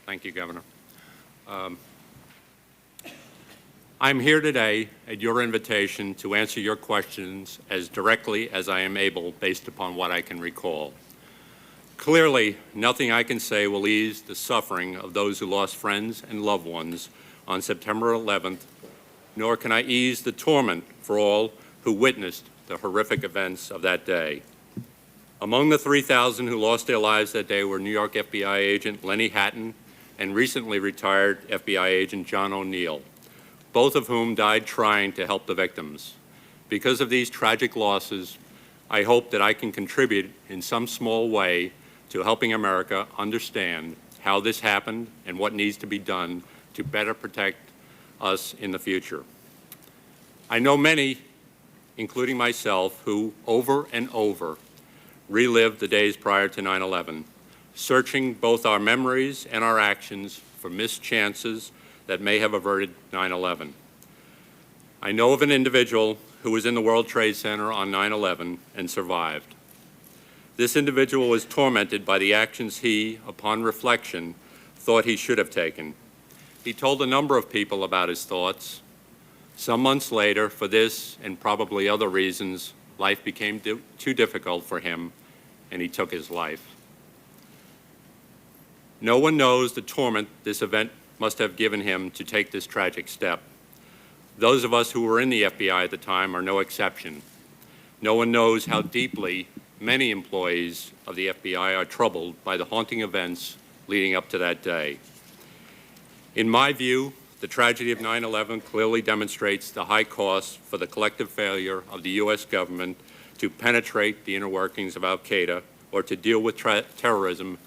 Thank you, Governor. I'm here today at your invitation to answer your questions as directly as I am able based upon what I can recall. Clearly, nothing I can say will ease the suffering of those who lost friends and loved ones on September 11th, nor can I ease the torment for all who witnessed the horrific events of that day. Among the 3,000 who lost their lives that day were New York FBI agent Lenny Hatton and recently retired FBI agent John O'Neill, both of whom died trying to help the victims. Because of these tragic losses, I hope that I can contribute in some small way to helping America understand how this happened and what needs to be done to better protect us in the future. I know many, including myself, who over and over relived the days prior to 9/11, searching both our memories and our actions for missed chances that may have averted 9/11. I know of an individual who was in the World Trade Center on 9/11 and survived. This individual was tormented by the actions he, upon reflection, thought he should have taken. He told a number of people about his thoughts. Some months later, for this and probably other reasons, life became too difficult for him, and he took his life. No one knows the torment this event must have given him to take this tragic step. Those of us who were in the FBI at the time are no exception. No one knows how deeply many employees of the FBI are troubled by the haunting events leading up to that day. In my view, the tragedy of 9/11 clearly demonstrates the high cost for the collective failure of the U.S. government to penetrate the inner workings of al-Qaeda or to deal with terrorism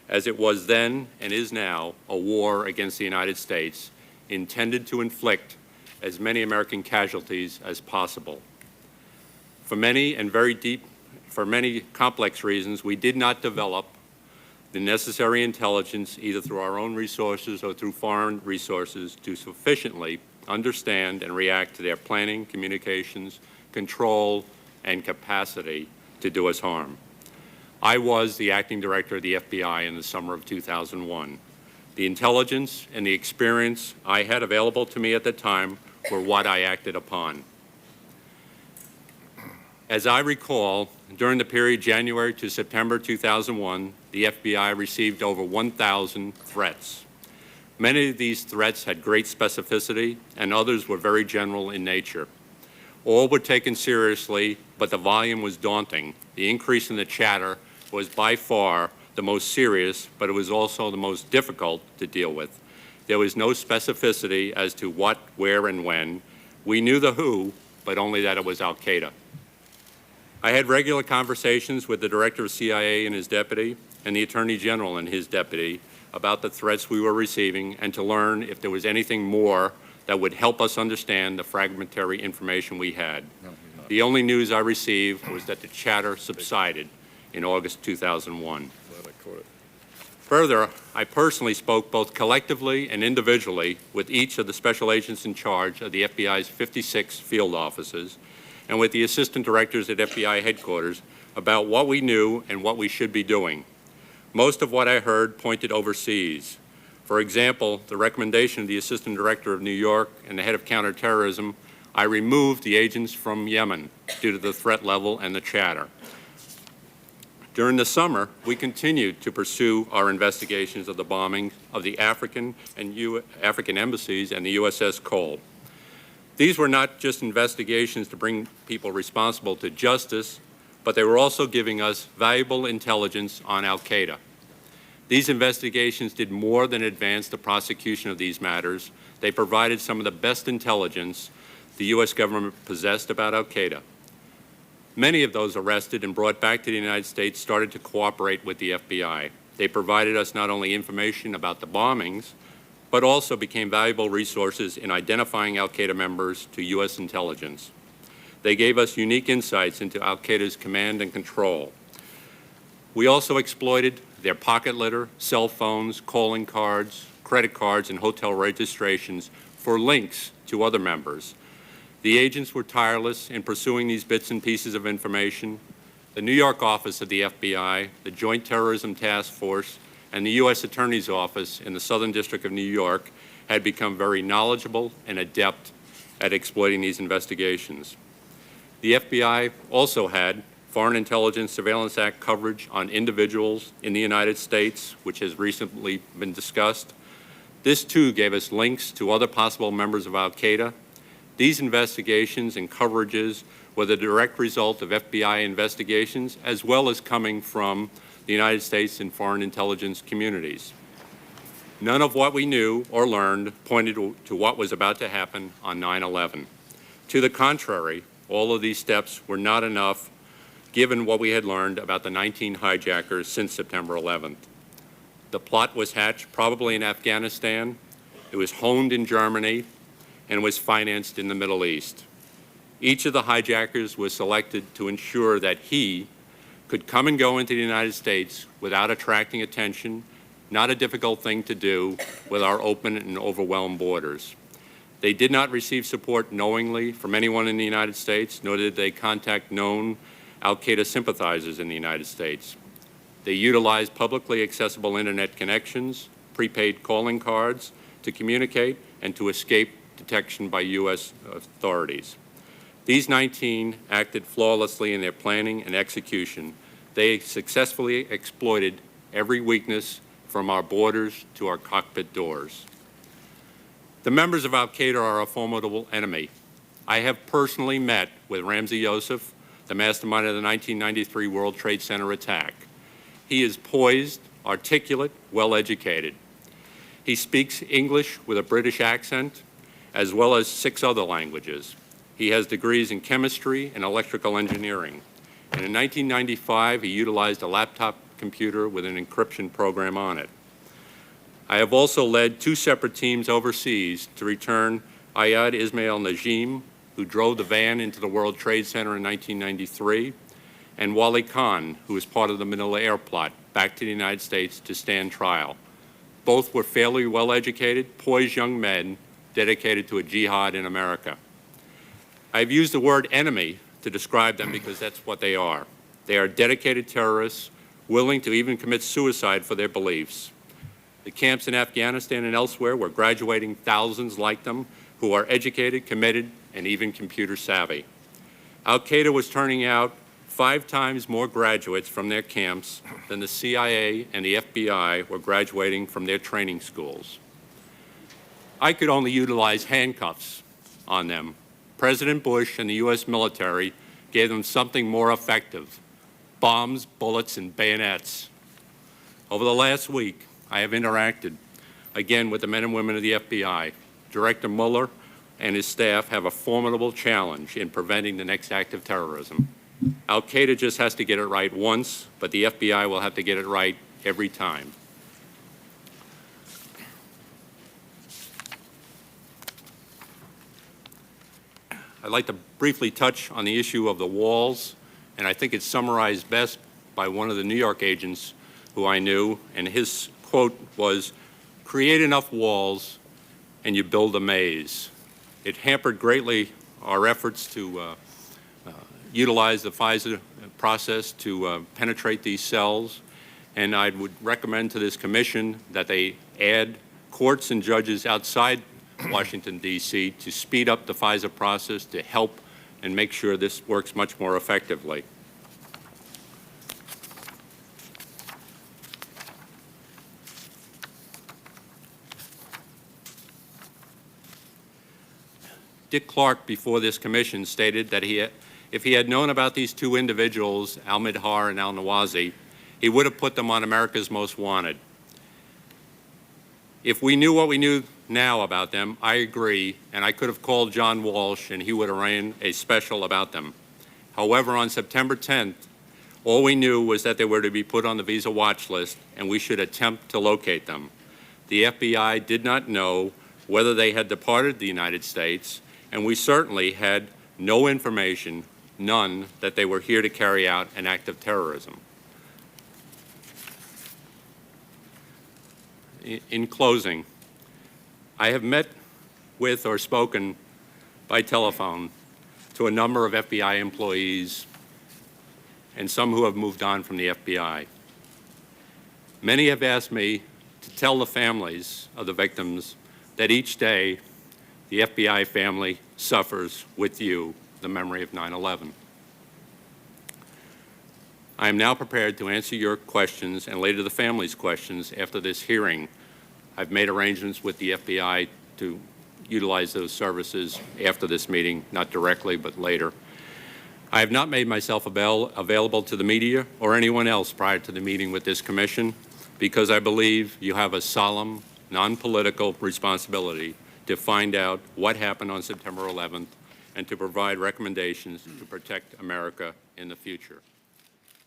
as it was then and is now a war against the United States intended to inflict as many American casualties as possible. For many complex reasons, we did not develop the necessary intelligence, either through our own resources or through foreign resources, to sufficiently understand and react to their planning, communications, control, and capacity to do us harm. I was the acting director of the FBI in the summer of 2001. The intelligence and the experience I had available to me at the time were what I acted upon. As I recall, during the period January to September 2001, the FBI received over 1,000 threats. Many of these threats had great specificity, and others were very general in nature. All were taken seriously, but the volume was daunting. The increase in the chatter was by far the most serious, but it was also the most difficult to deal with. There was no specificity as to what, where, and when. We knew the who, but only that it was al-Qaeda. I had regular conversations with the director of CIA and his deputy, and the Attorney General and his deputy about the threats we were receiving and to learn if there was anything more that would help us understand the fragmentary information we had. The only news I received was that the chatter subsided in August 2001. Further, I personally spoke both collectively and individually with each of the special agents in charge of the FBI's 56 field offices and with the assistant directors at FBI headquarters about what we knew and what we should be doing. Most of what I heard pointed overseas. For example, the recommendation of the assistant director of New York and the head of counterterrorism, I removed the agents from Yemen due to the threat level and the chatter. During the summer, we continued to pursue our investigations of the bombing of the African embassies and the USS Cole. These were not just investigations to bring people responsible to justice, but they were also giving us valuable intelligence on al-Qaeda. These investigations did more than advance the prosecution of these matters. They provided some of the best intelligence the U.S. government possessed about al-Qaeda. Many of those arrested and brought back to the United States started to cooperate with the FBI. They provided us not only information about the bombings, but also became valuable resources in identifying al-Qaeda members to U.S. intelligence. They gave us unique insights into al-Qaeda's command and control. We also exploited their pocket litter, cell phones, calling cards, credit cards, and hotel registrations for links to other members. The agents were tireless in pursuing these bits and pieces of information. The New York office of the FBI, the Joint Terrorism Task Force, and the U.S. Attorney's Office in the Southern District of New York had become very knowledgeable and adept at exploiting these investigations. The FBI also had Foreign Intelligence Surveillance Act coverage on individuals in the United States, which has recently been discussed. This, too, gave us links to other possible members of al-Qaeda. These investigations and coverages were the direct result of FBI investigations, as well as coming from the United States and foreign intelligence communities. None of what we knew or learned pointed to what was about to happen on 9/11. To the contrary, all of these steps were not enough given what we had learned about the 19 hijackers since September 11th. The plot was hatched probably in Afghanistan, it was honed in Germany, and was financed in the Middle East. Each of the hijackers was selected to ensure that he could come and go into the United States without attracting attention, not a difficult thing to do with our open and overwhelmed borders. They did not receive support knowingly from anyone in the United States, nor did they contact known al-Qaeda sympathizers in the United States. They utilized publicly accessible internet connections, prepaid calling cards to communicate and to escape detection by U.S. authorities. These 19 acted flawlessly in their planning and execution. They successfully exploited every weakness from our borders to our cockpit doors. The members of al-Qaeda are a formidable enemy. I have personally met with Ramzi Youssef, the mastermind of the 1993 World Trade Center attack. He is poised, articulate, well-educated. He speaks English with a British accent, as well as 6 other languages. He has degrees in chemistry and electrical engineering. And in 1995, he utilized a laptop computer with an encryption program on it. I have also led 2 separate teams overseas to return Ayad Ismail Najim, who drove the van into the World Trade Center in 1993, and Wali Khan, who was part of the Manila Air Plot, back to the United States to stand trial. Both were fairly well-educated, poised young men dedicated to a jihad in America. I've used the word enemy to describe them because that's what they are. They are dedicated terrorists, willing to even commit suicide for their beliefs. The camps in Afghanistan and elsewhere were graduating thousands like them who are educated, committed, and even computer savvy. Al-Qaeda was turning out 5 times more graduates from their camps than the CIA and the FBI were graduating from their training schools. I could only utilize handcuffs on them. President Bush and the U.S. military gave them something more effective: bombs, bullets, and bayonets. Over the last week, I have interacted again with the men and women of the FBI. Director Mueller and his staff have a formidable challenge in preventing the next act of terrorism. Al-Qaeda just has to get it right once, but the FBI will have to get it right every time. I'd like to briefly touch on the issue of the walls, and I think it's summarized best by one of the New York agents who I knew, and his quote was, "Create enough walls and you build a maze." It hampered greatly our efforts to utilize the FISA process to penetrate these cells, and I would recommend to this commission that they add courts and judges outside Washington, D.C. to speed up the FISA process to help and make sure this works much more effectively. Dick Clark, before this commission, stated that if he had known about these 2 individuals, al-Midhar and al-Nawazi, he would have put them on America's Most Wanted. If we knew what we knew now about them, I agree, and I could have called John Walsh and he would have ran a special about them. However, on September 10th, all we knew was that they were to be put on the visa watch list and we should attempt to locate them. The FBI did not know whether they had departed the United States, and we certainly had no information, none, that they were here to carry out an act of terrorism. In closing, I have met with or spoken by telephone to a number of FBI employees and some who have moved on from the FBI. Many have asked me to tell the families of the victims that each day the FBI family suffers with you the memory of 9/11. I am now prepared to answer your questions and later the family's questions after this hearing. I've made arrangements with the FBI to utilize those services after this meeting, not directly, but later. I have not made myself available to the media or anyone else prior to the meeting with this commission because I believe you have a solemn, non-political responsibility to find out what happened on September 11th and to provide recommendations to protect America in the future.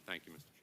Thank you, Mr.